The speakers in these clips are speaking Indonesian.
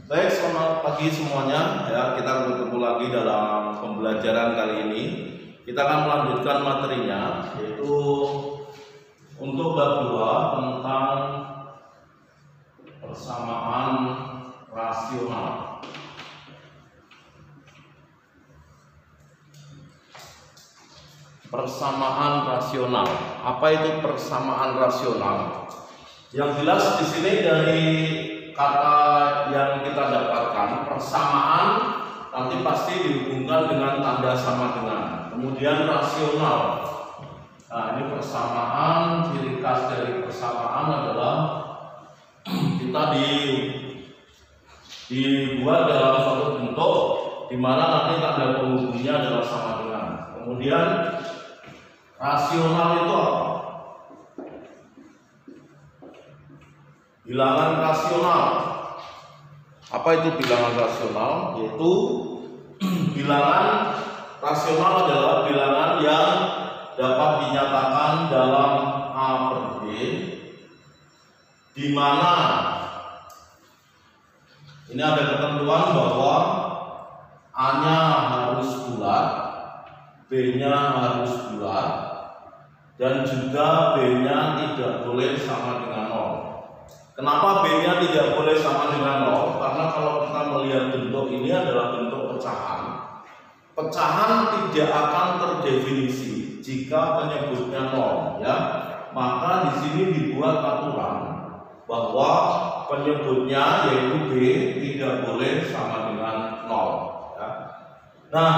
Baik, selamat pagi semuanya. Ya, kita bertemu lagi dalam pembelajaran kali ini. Kita akan melanjutkan materinya, yaitu untuk bab 2 tentang persamaan rasional. Persamaan rasional. Apa itu persamaan rasional? Yang jelas di sini dari kata yang kita dapatkan, persamaan nanti pasti dihubungkan dengan tanda sama dengan. Kemudian rasional. Nah, ini persamaan, ciri khas dari persamaan adalah kita dibuat dalam suatu bentuk di mana nanti tanda penghubungnya adalah sama dengan. Kemudian rasional itu apa? Bilangan rasional. Apa itu bilangan rasional? Yaitu bilangan rasional adalah bilangan yang dapat dinyatakan dalam A per B, di mana ini ada ketentuan bahwa A-nya harus bulat, B-nya harus bulat, dan juga B-nya tidak boleh sama dengan 0. Kenapa B-nya tidak boleh sama dengan 0? Karena kalau kita melihat bentuk ini adalah bentuk pecahan. Pecahan tidak akan terdefinisi jika penyebutnya 0, ya. Maka di sini dibuat aturan bahwa penyebutnya yaitu B tidak boleh sama dengan 0, ya. Nah,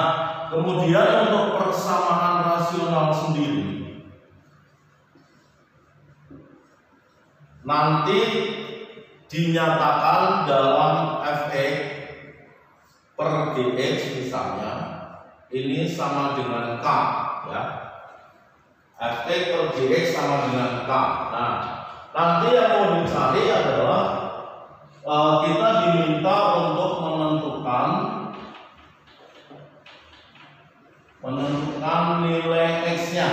kemudian untuk persamaan rasional sendiri nanti dinyatakan dalam Fx per Gx misalnya ini sama dengan K, ya. Fx per Gx sama dengan K. Nah, nanti yang mau dicari adalah kita diminta untuk menentukan nilai X-nya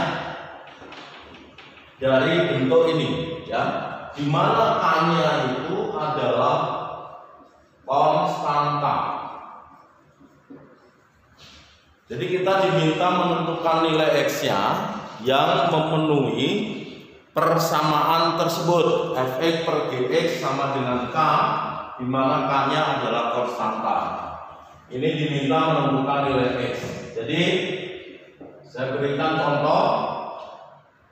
dari bentuk ini, ya. Di mana K-nya itu adalah konstanta. Jadi kita diminta menentukan nilai X-nya yang memenuhi persamaan tersebut. Fx per Gx sama dengan K, di mana K-nya adalah konstanta. Ini diminta menentukan nilai X. Jadi saya berikan contoh,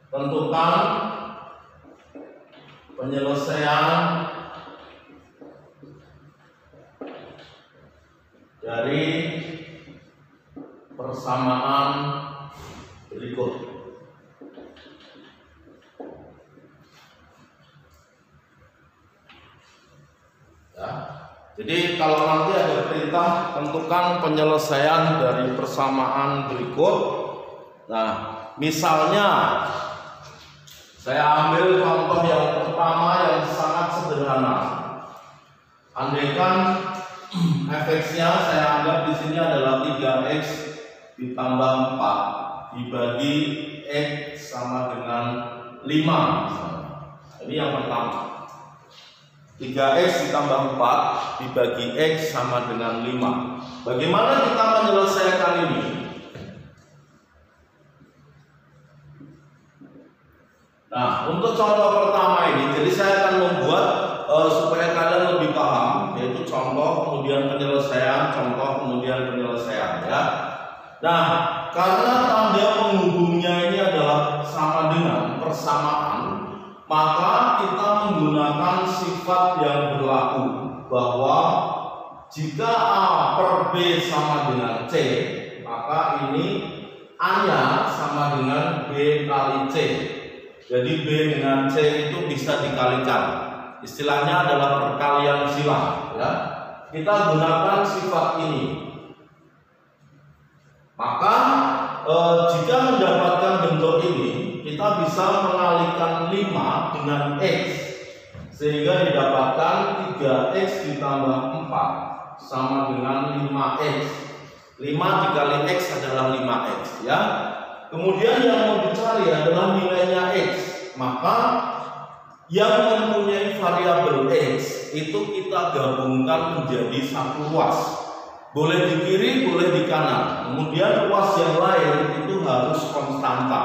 tentukan penyelesaian dari persamaan berikut. Ya. Jadi kalau nanti ada perintah tentukan penyelesaian dari persamaan berikut. Nah, misalnya saya ambil contoh yang pertama yang sangat sederhana. Andaikan Fx-nya saya anggap di sini adalah 3x ditambah 4 dibagi x sama dengan 5 misalnya. Ini yang pertama. 3x ditambah 4 dibagi x sama dengan 5. Bagaimana kita menyelesaikan ini? Nah, untuk contoh pertama ini, jadi saya akan membuat supaya kalian lebih paham, yaitu contoh, kemudian penyelesaian, contoh, kemudian penyelesaian, ya. Nah, karena tanda penghubungnya ini adalah sama dengan persamaan, maka kita menggunakan sifat yang berlaku bahwa jika A per B sama dengan C, maka ini A-nya sama dengan B kali C. Jadi B dengan C itu bisa dikalikan. Istilahnya adalah perkalian silang, ya. Kita gunakan sifat ini. Maka jika mendapatkan bentuk ini, kita bisa mengalihkan 5 dengan X, sehingga didapatkan 3x ditambah 4 sama dengan 5x. 5 dikali X adalah 5x, ya. Kemudian yang mau dicari adalah nilainya X. Maka yang mempunyai variabel X itu kita gabungkan menjadi satu ruas. Boleh di kiri, boleh di kanan. Kemudian ruas yang lain itu harus konstanta.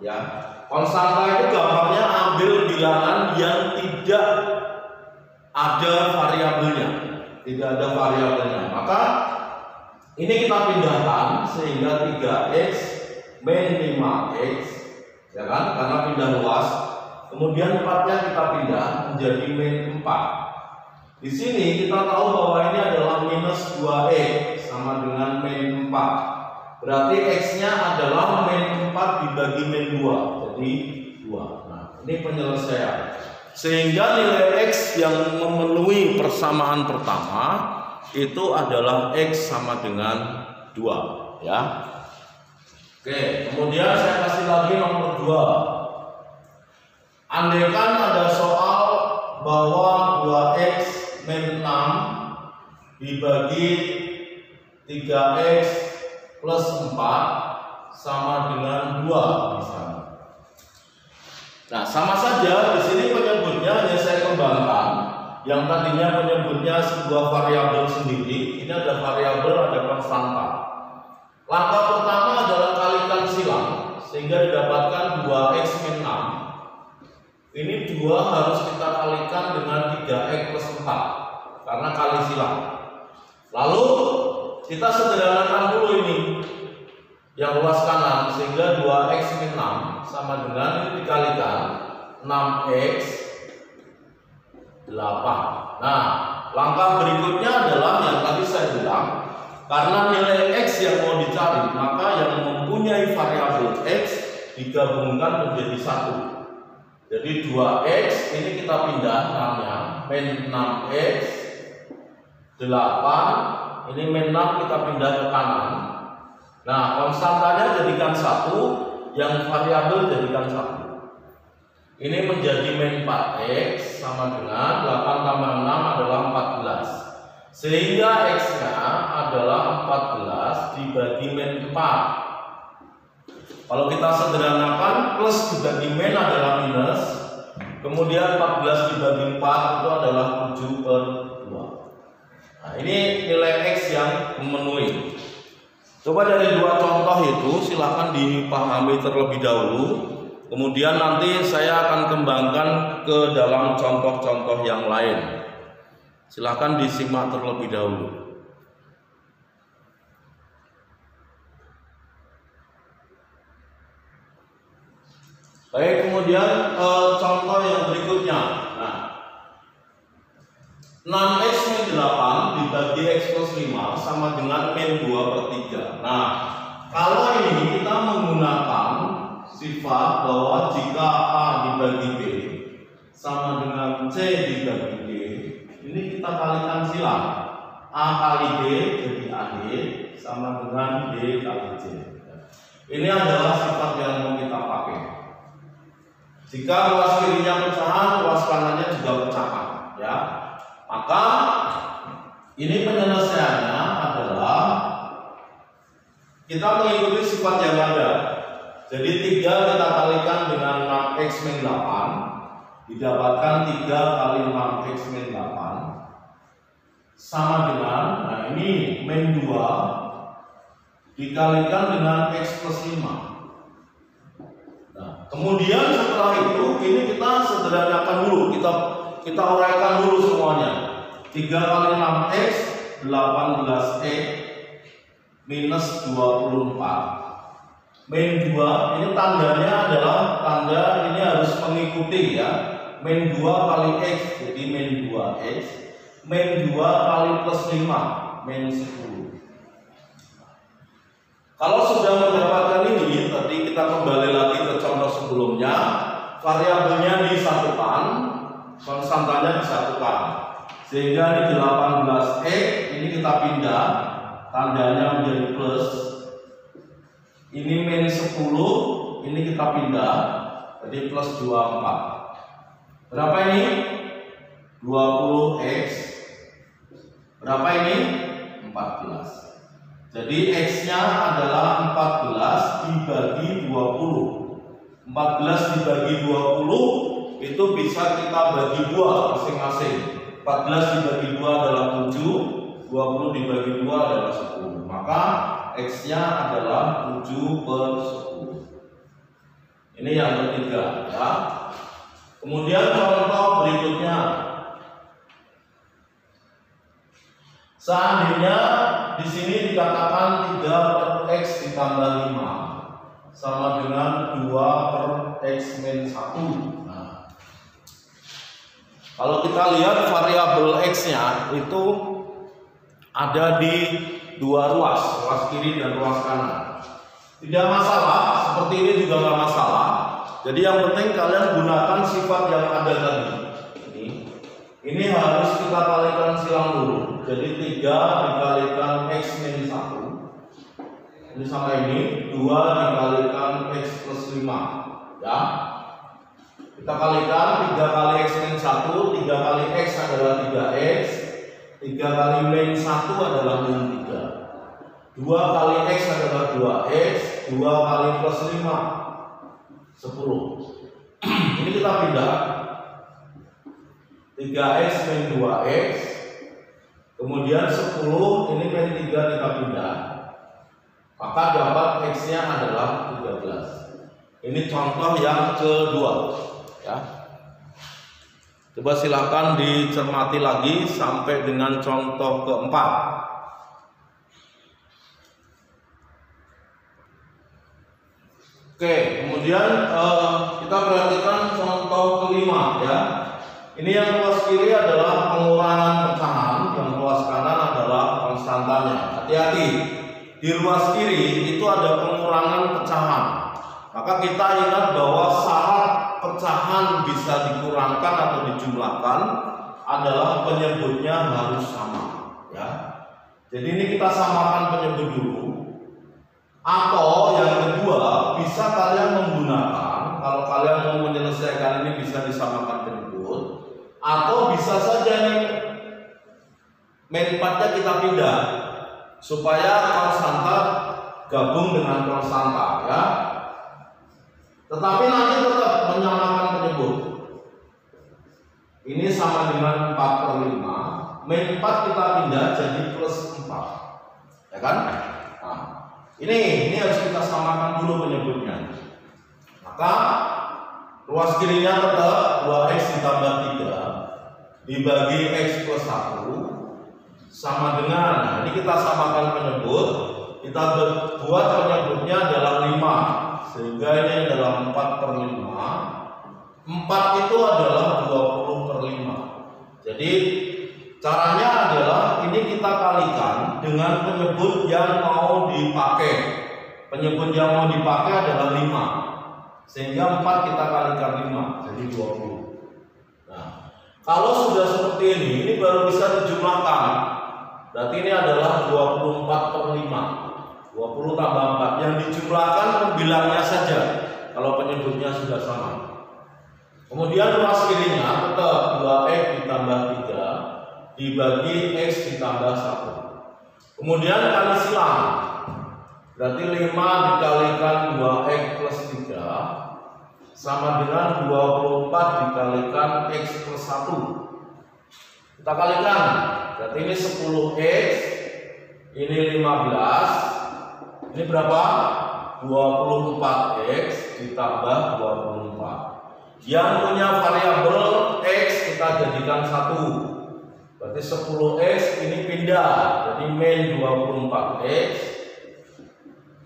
Ya, konstanta itu gampangnya ambil bilangan yang tidak ada variabelnya, Maka ini kita pindahkan sehingga 3x min 5x, ya kan? Karena pindah ruas. Kemudian 4-nya kita pindah menjadi min 4. Di sini kita tahu bahwa ini adalah minus 2x sama dengan min 4. Berarti x-nya adalah min 4 dibagi min 2, jadi 2. Nah, ini penyelesaian. Sehingga nilai x yang memenuhi persamaan pertama itu adalah x sama dengan 2, ya. Oke, kemudian saya kasih lagi nomor 2. Andaikan ada soal bahwa 2x min 6 dibagi 3x plus 4 sama dengan 2 misalnya. Nah, sama saja di sini penyebutnya hanya saya kembangkan. Yang tadinya penyebutnya sebuah variabel sendiri, ini ada variabel, ada konstanta. Langkah pertama adalah kalikan silang sehingga didapatkan 2x min 6. Ini 2 harus kita kalikan dengan 3x plus 4 karena kali silang. Lalu kita sederhanakan dulu ini yang ruas kanan sehingga 2x min 6 sama dengan ini dikalikan 6x 8. Nah, langkah berikutnya adalah yang tadi saya bilang, karena nilai x yang mau dicari, maka yang mempunyai variabel x digabungkan menjadi 1. Jadi 2x ini kita pindah 6-nya min 6x 8, ini min 6 kita pindah ke kanan. Nah, konstantanya jadikan 1, yang variabel jadikan 1. Ini menjadi min 4x sama dengan 8 tambah 6 adalah 14. Sehingga x-nya adalah 14 dibagi min 4. Kalau kita sederhanakan, plus dibagi min adalah minus, kemudian 14 dibagi 4 itu adalah 7/2. Nah, ini nilai x yang memenuhi. Coba dari 2 contoh itu silahkan dipahami terlebih dahulu. Kemudian nanti saya akan kembangkan ke dalam contoh-contoh yang lain. Silahkan disimak terlebih dahulu. Baik, kemudian contoh yang berikutnya. Nah, 6x min 8 dibagi x plus 5 sama dengan min 2/3. Nah, kalau ini kita menggunakan sifat bahwa jika A dibagi B sama dengan C dibagi D, ini kita kalikan silang. A kali B jadi AD sama dengan D kali C. Ini adalah sifat yang mau kita pakai. Jika ruas kirinya pecahan, ruas kanannya juga pecahan, ya. Maka ini penyelesaiannya adalah kita mengikuti sifat yang ada. Jadi 3 kita kalikan dengan 6x min 8 didapatkan 3 kali 6x min 8 sama dengan, nah ini min 2 dikalikan dengan x plus 5. Kemudian setelah itu ini kita sederhanakan dulu, kita uraikan dulu semuanya. 3 kali 6x 18x minus 24. Min 2 ini tandanya adalah tanda ini harus mengikuti, ya. Min 2 kali x jadi min 2x, min 2 kali plus 5 min 10. Kalau sudah mendapatkan ini, tadi kita kembali lagi ke contoh sebelumnya, variabelnya disatukan, konstantanya disatukan, sehingga ini 18x ini kita pindah, tandanya menjadi plus. Ini min 10, ini kita pindah, jadi plus 24. Berapa ini? 20x. Berapa ini? 14. Jadi x-nya adalah 14 dibagi 20. 14 dibagi 20 itu bisa kita bagi 2 masing-masing. 14 dibagi 2 adalah 7, 20 dibagi 2 adalah 10. Maka X-nya adalah 7/10. Ini yang ketiga ya. Kemudian contoh berikutnya. Seandainya di sini dikatakan 3/X ditambah 5 sama dengan 2/X-1. Nah, kalau kita lihat variabel X-nya itu ada di dua ruas kiri dan ruas kanan. Tidak masalah, seperti ini juga nggak masalah. Jadi yang penting kalian gunakan sifat yang ada tadi. Ini harus kita kalikan silang dulu. Jadi 3 dikalikan X-1. Ini sama ini 2 dikalikan X plus 5 ya. Kita kalikan 3 kali X-1, 3 kali X adalah 3X, 3 kali min 1 adalah min 3, 2 kali X adalah 2X, 2 kali plus 5 10. Ini kita pindah 3X min 2X, kemudian 10 ini min 3 kita pindah, maka dapat X-nya adalah 13. Ini contoh yang kedua ya. Coba silakan dicermati lagi sampai dengan contoh keempat. Oke, kemudian kita perhatikan contoh kelima ya. Ini yang ruas kiri adalah pengurangan pecahan, yang ruas kanan adalah konstantanya. Hati-hati, di ruas kiri itu ada pengurangan pecahan. Maka kita ingat bahwa syarat pecahan bisa dikurangkan atau dijumlahkan adalah penyebutnya harus sama ya. Jadi ini kita samakan penyebut dulu. Atau yang kedua, bisa kalian menggunakan, kalau kalian mau menyelesaikan ini bisa disamakan penyebut, atau bisa saja nih min 4-nya kita pindah supaya konstanta gabung dengan konstanta ya. Tetapi nanti tetap menyamakan penyebut. Ini sama dengan 4/5, min 4 kita pindah jadi plus 4 ya kan. Nah, ini harus kita samakan dulu penyebutnya. Maka ruas kirinya tetap 2X ditambah 3 dibagi X plus 1 sama dengan, nah ini kita samakan penyebut, kita buat penyebutnya adalah 5, sehingga ini adalah 4/5. 4 itu adalah 20/5. Jadi caranya adalah ini kita kalikan dengan penyebut yang mau dipakai. Penyebut yang mau dipakai adalah 5, sehingga 4 kita kalikan 5 jadi 20. Nah, kalau sudah seperti ini baru bisa dijumlahkan. Berarti ini adalah 24/5. 20 tambah 4 yang dijumlahkan pembilangnya saja kalau penyebutnya sudah sama. Kemudian ruas kirinya tetap 2X ditambah 3 dibagi X ditambah 1. Kemudian kali silang, berarti 5 dikalikan 2X plus 3 sama dengan 24 dikalikan X plus 1. Kita kalikan, berarti ini 10X, ini 15, ini berapa? 24X ditambah 24. Yang punya variabel X kita jadikan 1. Berarti 10X ini pindah, jadi min 24X.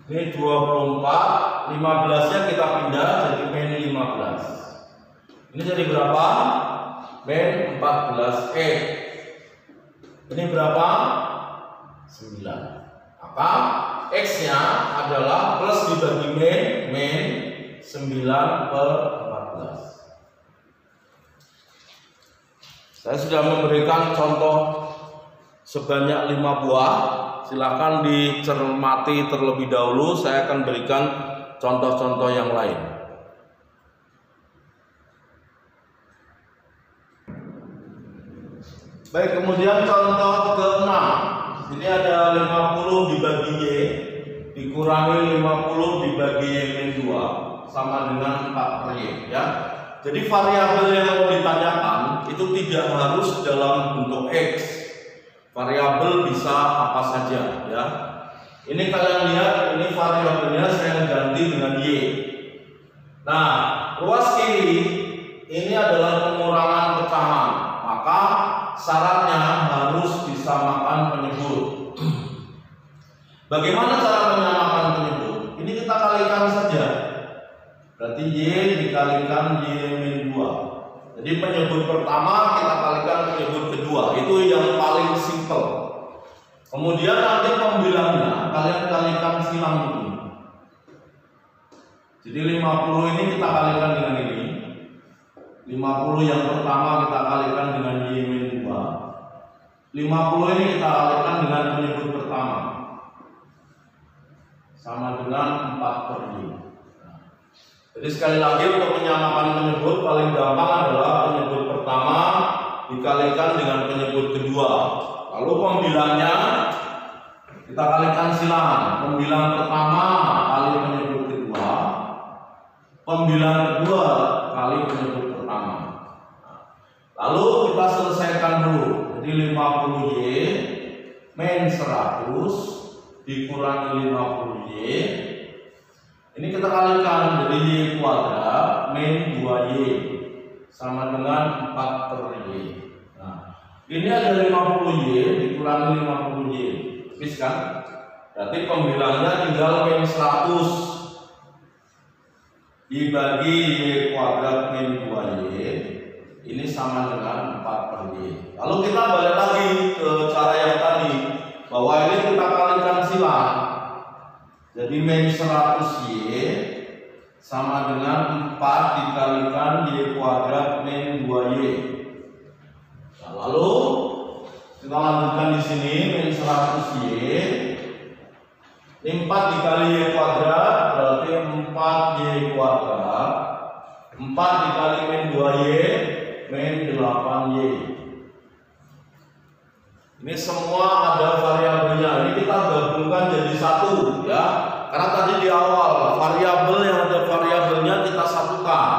Ini 24, 15-nya kita pindah jadi min 15. Ini jadi berapa? Min 14X. Ini berapa? 9. Maka X-nya adalah plus dibagi min 9/14. Saya sudah memberikan contoh sebanyak 5 buah. Silakan dicermati terlebih dahulu. Saya akan berikan contoh-contoh yang lain. Baik, kemudian contoh ke-6. Ini ada 50 dibagi Y dikurangi 50 dibagi Y min 2 sama dengan 4/Y ya. Jadi variabel yang mau ditanyakan itu tidak harus dalam bentuk X. Variabel bisa apa saja ya. Ini kalian lihat, ini variabelnya saya ganti dengan Y. Nah, ruas kiri ini adalah pengurangan pecahan, maka syaratnya harus disamakan penyebut. Bagaimana cara menyamakan penyebut? Ini kita kalikan saja. Berarti Y dikalikan Y-2. Jadi penyebut pertama kita kalikan penyebut kedua. Itu yang paling simple. Kemudian nanti pembilangnya kalian kalikan silang ini. Jadi 50 ini kita kalikan dengan ini. 50 yang pertama kita kalikan dengan Y-2. 50 ini kita kalikan dengan penyebut pertama. Sama dengan 4/Y. Jadi sekali lagi untuk menyamakan penyebut paling gampang adalah penyebut pertama dikalikan dengan penyebut kedua. Lalu pembilangnya kita kalikan silang. Pembilang pertama kali penyebut kedua, pembilang kedua kali penyebut pertama. Lalu kita selesaikan dulu. Jadi 50Y min 100 dikurangi 50Y. Ini kita kalikan, jadi Y kuadrat min 2Y sama dengan 4/Y. Nah, ini ada 50Y dikurangi 50Y. Habis kan? Berarti pembilangnya tinggal min 100 dibagi Y kuadrat min 2Y. Ini sama dengan 4/Y. Lalu kita balik lagi ke cara yang tadi, bahwa ini kita kalikan silang. Jadi min 100Y sama dengan 4 dikalikan Y kuadrat min 2Y. Nah, lalu kita lanjutkan di sini min 100Y. Ini 4 dikali Y kuadrat berarti 4Y kuadrat. 4 dikali min 2Y min 8Y. Ini semua ada variabelnya. Ini kita gabungkan jadi satu ya. Karena tadi di awal variabel yang ada variabelnya kita satukan.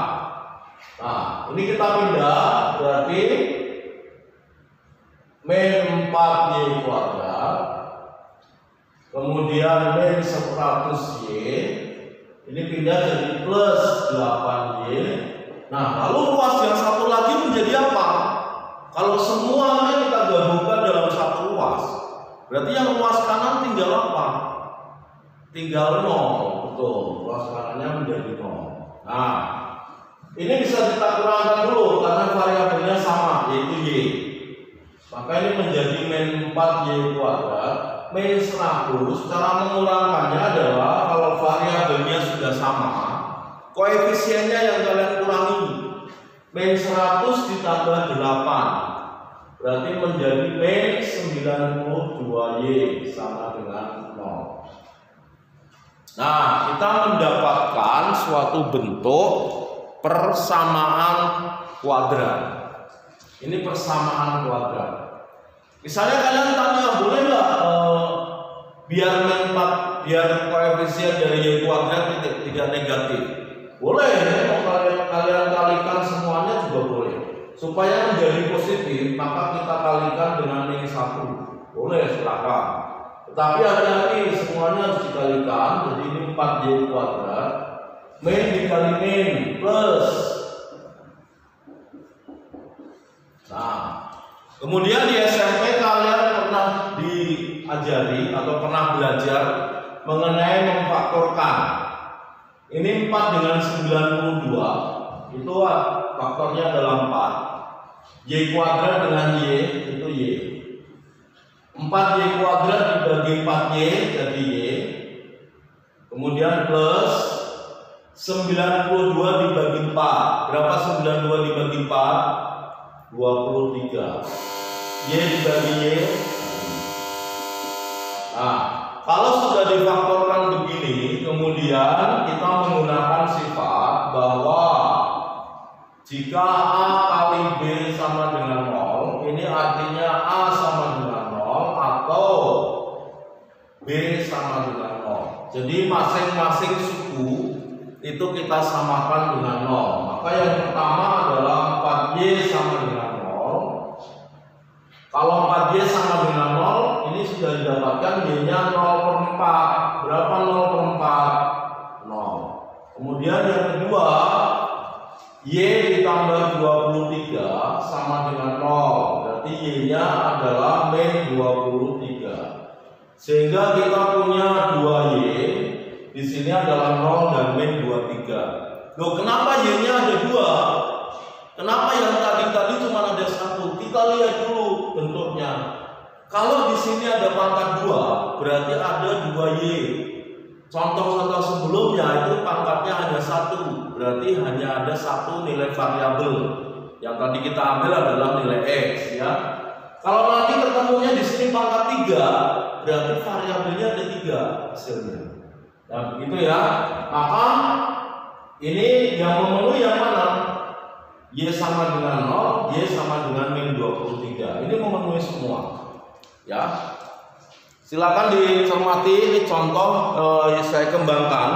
Nah, ini kita pindah berarti min 4Y kuadrat. Kemudian min 100Y. Ini pindah jadi plus 8Y. Nah, lalu ruas yang satu lagi menjadi apa? Kalau semuanya kita gabungkan dalam satu ruas, berarti yang ruas kanan tinggal apa? Tinggal 0, betul. Ruas kanannya menjadi 0. Nah, ini bisa kita kurangkan dulu karena variabelnya sama, yaitu Y. Maka ini menjadi min 4Y kuadrat min 100. Cara mengurangkannya adalah kalau variabelnya sudah sama, koefisiennya yang kalian kurangi. Min 100 ditambah 8 berarti menjadi min 92Y sama dengan 0. Nah, kita mendapatkan suatu bentuk persamaan kuadrat. Ini persamaan kuadrat. Misalnya kalian tanya, boleh nggak biar koefisien dari Y kuadrat tidak negatif? Boleh, kalau kalian kalikan semuanya juga boleh. Supaya menjadi positif, maka kita kalikan dengan min 1. Boleh, silakan. Tetapi hati-hati, semuanya harus dikalikan. Jadi ini 4Y kuadrat min dikali min plus. Nah, kemudian di SMP kalian pernah diajari atau pernah belajar mengenai memfaktorkan. Ini 4 dengan 92, itu faktornya adalah 4. Y kuadrat dengan Y itu Y. 4Y kuadrat dibagi 4Y jadi Y. Kemudian plus 92 dibagi 4. Berapa 92 dibagi 4? 23. Y dibagi Y. Nah, kalau sudah difaktorkan begini, kemudian kita menggunakan sifat bahwa jika A kali B sama dengan 0, ini artinya A sama dengan 0 atau B sama dengan 0. Jadi masing-masing suku itu kita samakan dengan 0. Maka yang pertama adalah 4Y sama dengan 0. Kalau 4Y sama dengan 0, ini sudah didapatkan Y-nya 0/4. Berapa 0/4? 0. Kemudian yang kedua, Y ditambah 23 sama dengan 0. Berarti Y-nya adalah min 23. Sehingga kita punya 2Y. Di sini adalah 0 dan min 23. Loh, kenapa Y-nya ada 2? Kenapa yang tadi cuma ada 1? Kita lihat dulu bentuknya. Kalau di sini ada pangkat 2, berarti ada 2Y. Contoh-contoh sebelumnya itu pangkatnya hanya 1, berarti hanya ada 1 nilai variabel. Yang tadi kita ambil adalah nilai X, ya. Kalau nanti ketemunya di sini pangkat 3, berarti variabelnya ada 3 hasilnya. Nah, begitu ya. Maka ini yang memenuhi yang mana? Y sama dengan 0, Y sama dengan min 23. Ini memenuhi semua. Ya. Silakan dicermati, ini contoh saya kembangkan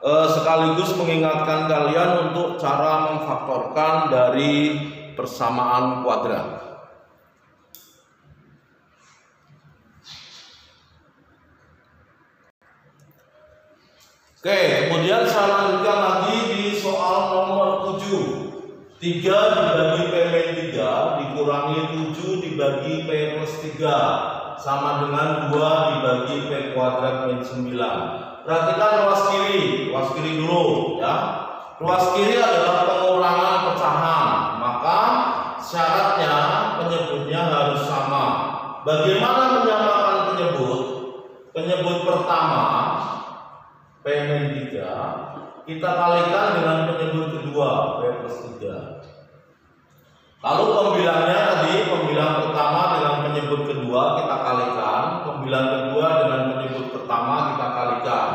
sekaligus mengingatkan kalian untuk cara memfaktorkan dari persamaan kuadrat. Oke, kemudian saya lanjutkan lagi di soal nomor 7. 3 dibagi P min 3 dikurangi 7 dibagi P plus 3 sama dengan 2 dibagi P kuadrat min 9. Perhatikan ruas kiri dulu ya. Ruas kiri adalah pengurangan pecahan, maka syaratnya penyebutnya harus sama. Bagaimana menyamakan penyebut? Penyebut pertama P min 3 kita kalikan dengan penyebut kedua P plus 3. Lalu pembilangnya tadi, pembilang pertama dengan penyebut kedua kita kalikan, pembilang kedua dengan penyebut pertama kita kalikan.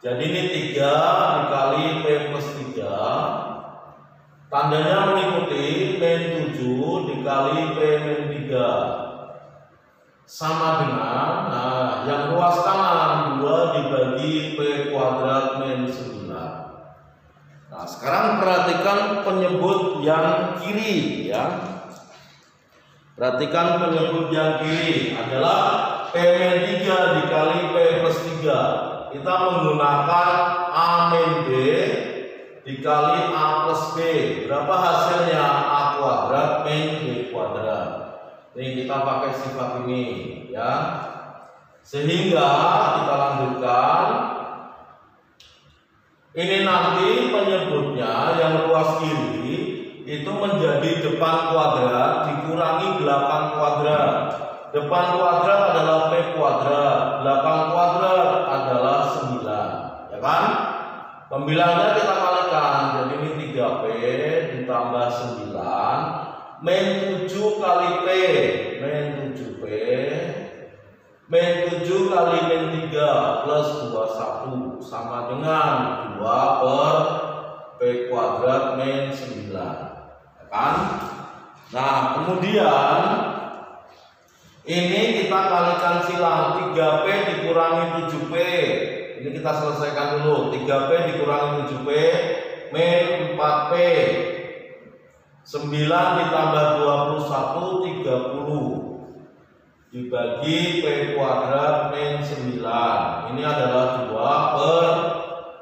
Jadi ini 3 dikali P plus 3, tandanya mengikuti min 7 dikali P min 3 sama dengan, yang ruas kanan 2 dibagi P kuadrat min 9. Nah, sekarang perhatikan penyebut yang kiri ya. Perhatikan penyebut yang kiri adalah P min 3 dikali P plus 3. Kita menggunakan A min B dikali A plus B. Berapa hasilnya? A kuadrat min B kuadrat. Ini kita pakai sifat ini ya. Sehingga kita lanjutkan. Ini nanti penyebutnya yang ruas kiri itu menjadi depan kuadrat dikurangi belakang kuadrat. Depan kuadrat adalah P kuadrat, belakang kuadrat adalah 9, ya kan? Pembilangnya kita kalikan, jadi ini 3P ditambah 9 min 7 kali P min 7P min 7 kali min 3 plus 21 sama dengan 2 per P kuadrat min 9, ya kan? Nah, kemudian ini kita kalikan silang 3P dikurangi 7P. Ini kita selesaikan dulu. 3P dikurangi 7P min 4P. 9 ditambah 21 30 dibagi P kuadrat min 9. Ini adalah 2 per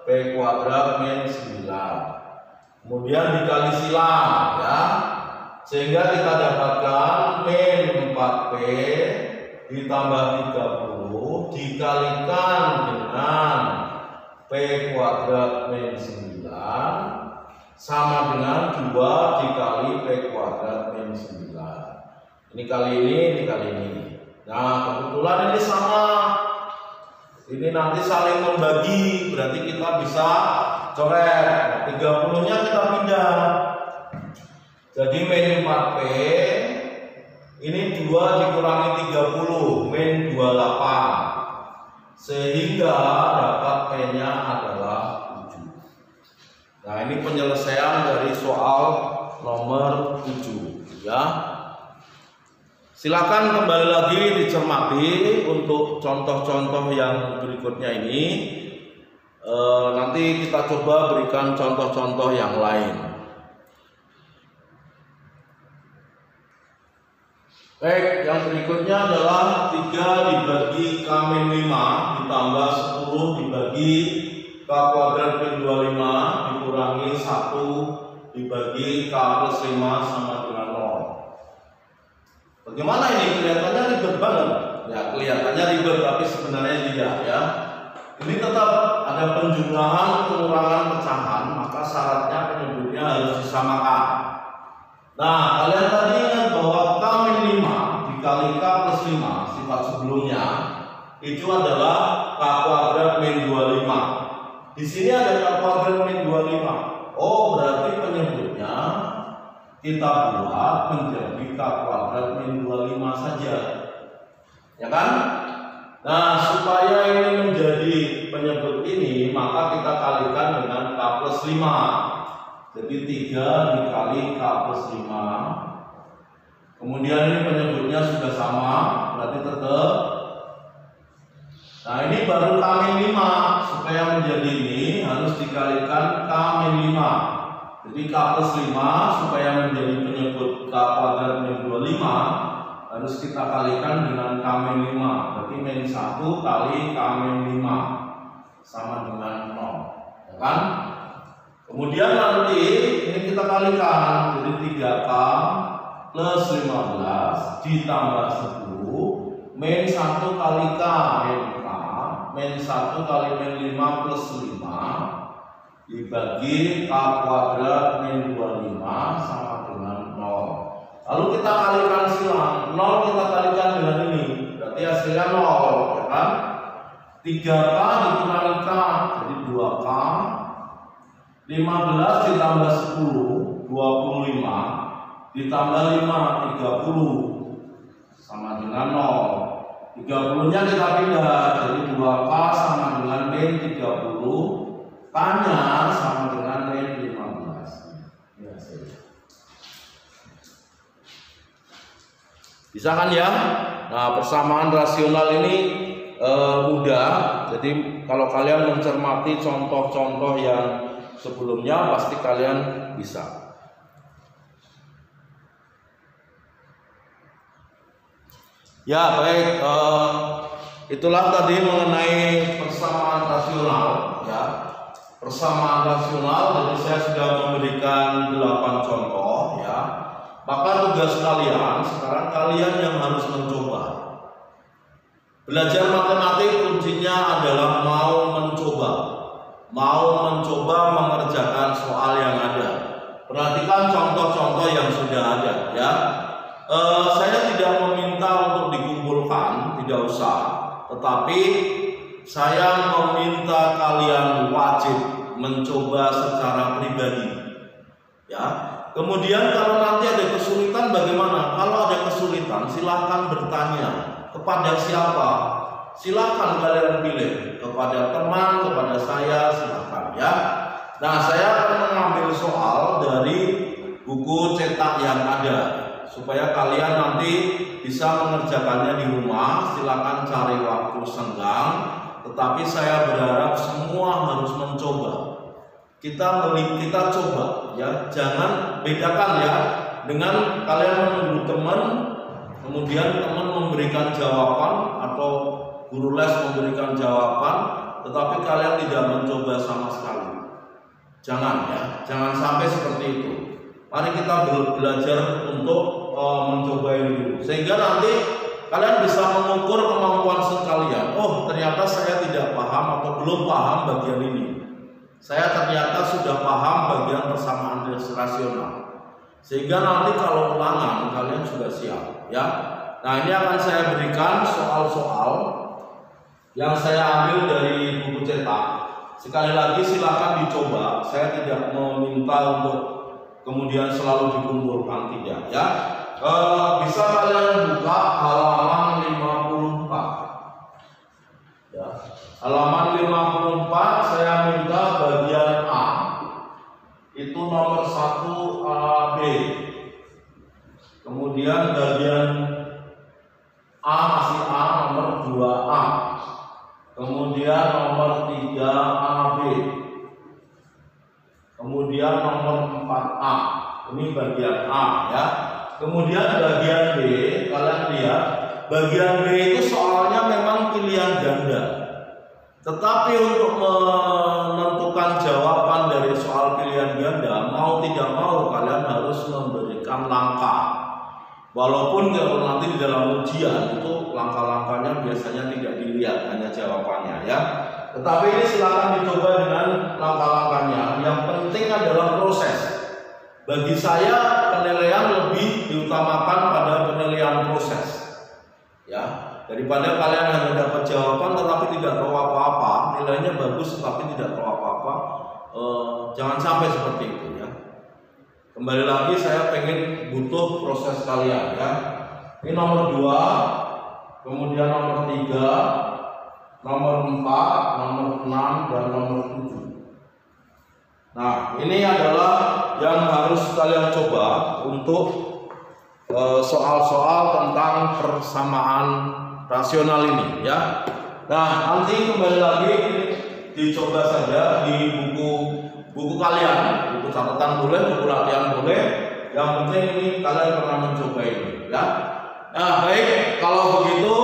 P kuadrat min 9. Kemudian dikali silang ya. Sehingga kita dapatkan min 4P ditambah 30 dikalikan dengan P kuadrat min 9 sama dengan 2 dikali P kuadrat min 9. Ini kali ini kali ini. Nah, kebetulan ini sama. Ini nanti saling membagi, berarti kita bisa coret. 30-nya kita pindah. Jadi min 4P ini 2 dikurangi 30 min 28 sehingga dapat P-nya adalah 7. Nah, ini penyelesaian dari soal nomor 7 ya. Silakan kembali lagi dicermati untuk contoh-contoh yang berikutnya ini. Nanti kita coba berikan contoh-contoh yang lain. Baik, yang berikutnya adalah 3 dibagi K-5 ditambah 10 dibagi K kuadrat min 25 dikurangi 1 dibagi K plus 5 sama dengan 0. Bagaimana ini? Kelihatannya ribet banget. Ya, kelihatannya ribet tapi sebenarnya tidak ya. Ini tetap ada penjumlahan, pengurangan, pecahan, maka syaratnya penyebutnya harus disamakan. Nah, kalian tadi ingat bahwa K-5 dikali K plus 5 sifat sebelumnya itu adalah K kuadrat min 25. Di sini ada K kuadrat min 25. Oh, berarti penyebutnya kita buat menjadi K kuadrat min 25 saja. Ya kan? Nah, supaya ini menjadi penyebut ini, maka kita kalikan dengan K plus 5. Jadi 3 dikali K plus 5. Kemudian ini penyebutnya sudah sama, berarti tetap. Nah, ini baru K-5. Supaya menjadi ini harus dikalikan K-5. Jadi K plus 5 supaya menjadi penyebut K kuadrat min 25 harus kita kalikan dengan K-5. Berarti min 1 kali K-5 sama dengan 0. Ya kan? Kemudian nanti ini kita kalikan, jadi 3K plus 15 ditambah 10 min 1 kali K min K min 1 kali min 5 plus 5 dibagi K kuadrat min 25 sama dengan 0. Lalu kita kalikan silang, 0 kita kalikan dengan ini, berarti hasilnya 0, ya kan? 3K dikurangi K, jadi 2K. 15 ditambah 10 25 ditambah 5 30 sama dengan 0. 30 nya kita pindah, jadi 2K sama dengan min 30, K nya sama dengan min 15 ya, bisa kan ya? Nah, persamaan rasional ini mudah. Jadi kalau kalian mencermati contoh-contoh yang sebelumnya pasti kalian bisa. Ya baik, itulah tadi mengenai persamaan rasional ya. Persamaan rasional, jadi saya sudah memberikan 8 contoh ya. Maka tugas kalian sekarang kalian yang harus mencoba. Belajar matematik kuncinya adalah mau mencoba. Mau mencoba mengerjakan soal yang ada. Perhatikan contoh-contoh yang sudah ada ya. Saya tidak meminta untuk dikumpulkan, tidak usah. Tetapi saya meminta kalian wajib mencoba secara pribadi. Ya. Kemudian kalau nanti ada kesulitan bagaimana? Kalau ada kesulitan silahkan bertanya kepada siapa. Silakan kalian pilih, kepada teman, kepada saya, silakan ya. Nah, saya akan mengambil soal dari buku cetak yang ada supaya kalian nanti bisa mengerjakannya di rumah. Silakan cari waktu senggang, tetapi saya berharap semua harus mencoba. Kita coba ya, jangan bedakan ya dengan kalian menunggu teman, kemudian teman memberikan jawaban atau guru les memberikan jawaban, tetapi kalian tidak mencoba sama sekali. Jangan ya, jangan sampai seperti itu. Mari kita belajar untuk mencoba ini dulu, sehingga nanti kalian bisa mengukur kemampuan sekalian. Oh, ternyata saya tidak paham atau belum paham bagian ini. Saya ternyata sudah paham bagian persamaan rasional. Sehingga nanti kalau ulangan kalian sudah siap ya. Nah, ini akan saya berikan soal-soal yang saya ambil dari buku cetak. Sekali lagi silakan dicoba. Saya tidak meminta untuk kemudian selalu dikumpulkan, tidak ya. Bisa kalian buka halaman 54 ya. Halaman 54 saya minta bagian A itu nomor 1 AB. Kemudian bagian A masih A nomor 2A. Kemudian nomor 3 AB. bagian A ya. Kemudian bagian B, kalian lihat bagian B itu soalnya memang pilihan ganda. Tetapi untuk menentukan jawaban dari soal pilihan ganda, mau tidak mau kalian harus memberikan langkah. Walaupun kalau nanti di dalam ujian itu langkah-langkahnya biasanya tidak dilihat, hanya jawabannya ya. Tetapi ini silakan dicoba dengan langkah-langkahnya. Yang penting adalah proses. Bagi saya penilaian lebih diutamakan pada penilaian proses. Ya, daripada kalian hanya dapat jawaban tetapi tidak tahu apa-apa, nilainya bagus tetapi tidak tahu apa-apa. Jangan sampai seperti itu ya. Kembali lagi saya pengen butuh proses kalian ya. Ini nomor 2, kemudian nomor 3, nomor 4, nomor 6 dan nomor 7. Nah, ini adalah yang harus kalian coba untuk soal-soal tentang persamaan rasional ini ya. Nah, nanti kembali lagi dicoba saja di buku kalian, buku catatan boleh, buku latihan boleh. Yang penting ini kalian pernah mencoba ini ya. Nah, baik, kalau begitu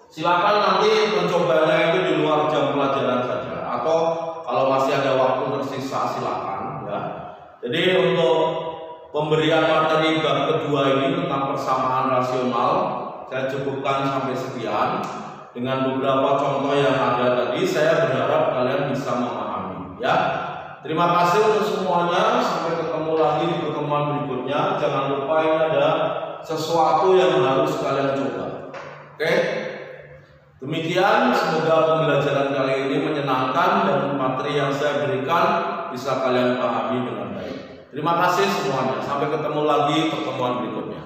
silakan nanti mencobanya itu di luar jam pelajaran saja, atau kalau masih ada waktu tersisa silakan ya. Jadi untuk pemberian materi bab kedua ini tentang persamaan rasional saya cukupkan sampai sekian. Dengan beberapa contoh yang ada tadi, saya berharap kalian bisa memahami ya. Terima kasih untuk semuanya. Sampai ketemu lagi di pertemuan berikutnya. Jangan lupa ini ada sesuatu yang harus kalian coba. Oke? Demikian, semoga pembelajaran kali ini menyenangkan dan materi yang saya berikan bisa kalian pahami dengan baik. Terima kasih semuanya. Sampai ketemu lagi pertemuan berikutnya.